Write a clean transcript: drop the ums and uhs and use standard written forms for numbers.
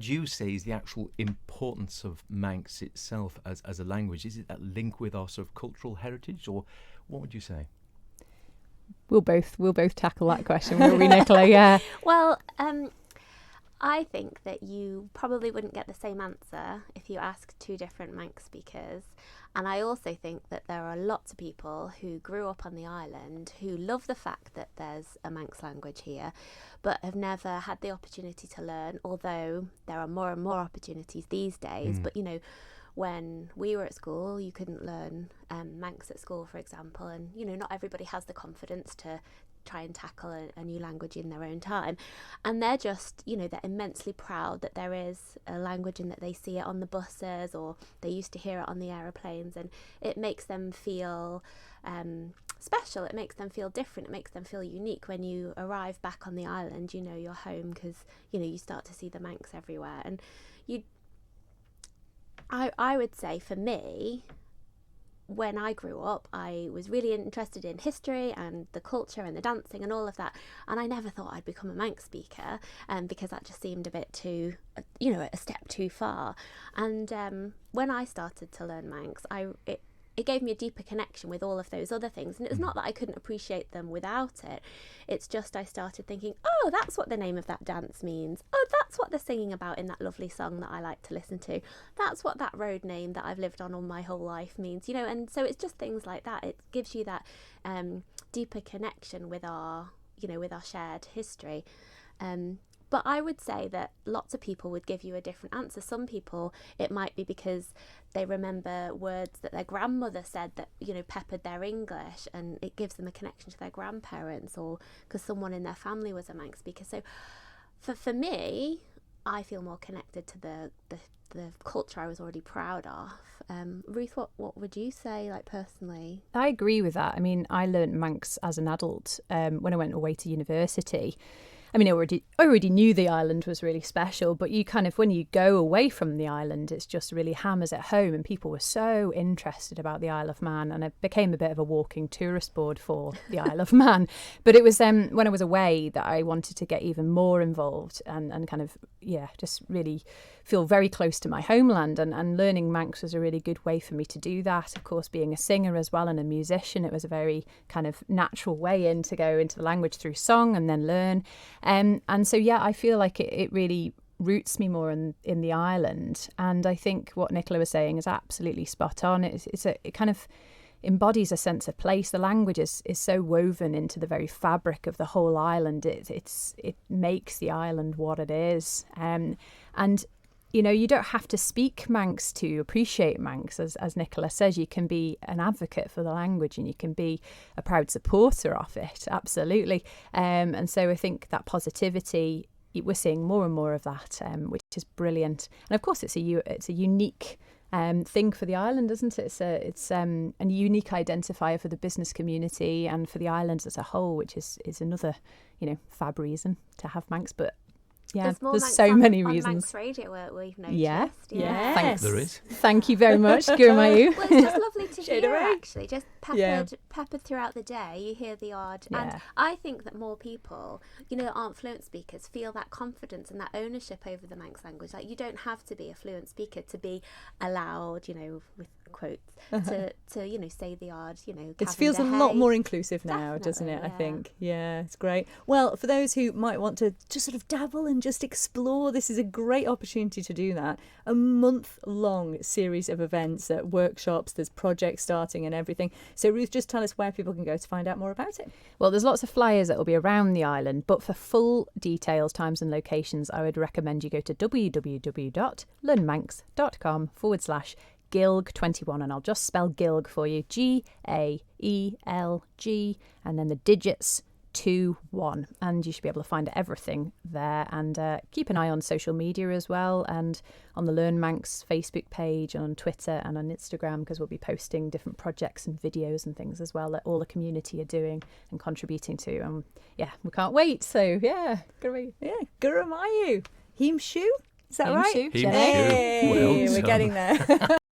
would you say is the actual importance of Manx itself as a language? Is it that link with our sort of cultural heritage, or what would you say? We'll both tackle that question, will we, Nicola? Yeah. Well, I think that you probably wouldn't get the same answer if you asked two different Manx speakers. And I also think that there are lots of people who grew up on the island who love the fact that there's a Manx language here, but have never had the opportunity to learn, although there are more and more opportunities these days. But, you know, when we were at school, you couldn't learn Manx at school, for example. And, you know, not everybody has the confidence to try and tackle a new language in their own time. And they're just, you know, they're immensely proud that there is a language and that they see it on the buses, or they used to hear it on the aeroplanes, and it makes them feel special. It makes them feel different. It makes them feel unique. When you arrive back on the island, you know you're home, because, you know, you start to see the Manx everywhere. And I would say, for me, when I grew up, I was really interested in history and the culture and the dancing and all of that. And I never thought I'd become a Manx speaker, because that just seemed a bit too, you know, a step too far. And when I started to learn Manx, it gave me a deeper connection with all of those other things. And it's not that I couldn't appreciate them without it. It's just I started thinking, oh, that's what the name of that dance means. Oh, that's what they're singing about in that lovely song that I like to listen to. That's what that road name that I've lived on all my whole life means, you know. And so it's just things like that. It gives you that deeper connection with our, you know, with our shared history. But I would say that lots of people would give you a different answer. Some people, it might be because they remember words that their grandmother said that, you know, peppered their English, and it gives them a connection to their grandparents, or because someone in their family was a Manx speaker. So for me, I feel more connected to the culture I was already proud of. Ruth, what would you say, like, personally? I agree with that. I mean, I learnt Manx as an adult when I went away to university. I mean, I already knew the island was really special, but you kind of, when you go away from the island, it's just really hammers at home, and people were so interested about the Isle of Man, and it became a bit of a walking tourist board for the Isle of Man. But it was when I was away that I wanted to get even more involved and kind of, yeah, just really feel very close to my homeland, and learning Manx was a really good way for me to do that. Of course, being a singer as well and a musician, it was a very kind of natural way in to go into the language through song and then learn. And so, yeah, I feel like it really roots me more in the island. And I think what Nicola was saying is absolutely spot on. It kind of embodies a sense of place. The language is so woven into the very fabric of the whole island. It makes the island what it is. And you know, you don't have to speak Manx to appreciate Manx, as Nicola says. You can be an advocate for the language, and you can be a proud supporter of it, absolutely. And so I think that positivity, we're seeing more and more of that, which is brilliant. And of course, it's a unique thing for the island, isn't it? It's a unique identifier for the business community and for the islands as a whole, which is another, you know, fab reason to have Manx. But yeah, there's so many reasons. On Manx Radio, we've noticed. Yeah. Yes. There is. Thank you very much, Gurmayu. Well, it's just lovely to hear, actually. Just peppered throughout the day, you hear the odd. Yeah. And I think that more people, you know, that aren't fluent speakers, feel that confidence and that ownership over the Manx language. Like, you don't have to be a fluent speaker to be allowed, you know, with quotes, to you know, say the odd, you know. It feels a lot more inclusive now, doesn't it? Yeah. I think. Yeah, it's great. Well, for those who might want to just sort of dabble and just explore, this is a great opportunity to do that. A month-long series of events, workshops, there's projects starting and everything. So Ruth, just tell us where people can go to find out more about it. Well, there's lots of flyers that will be around the island, but for full details, times and locations, I would recommend you go to www.learnmanx.com/Gilg21, and I'll just spell Gilg for you, Gaelg, and then the digits 21, and you should be able to find everything there. And keep an eye on social media as well, and on the Learn Manx Facebook page, and on Twitter and on Instagram, because we'll be posting different projects and videos and things as well that all the community are doing and contributing to. Yeah, we can't wait. So yeah, Guramayu, Him Shu, is that right? Him Shu. We're getting there.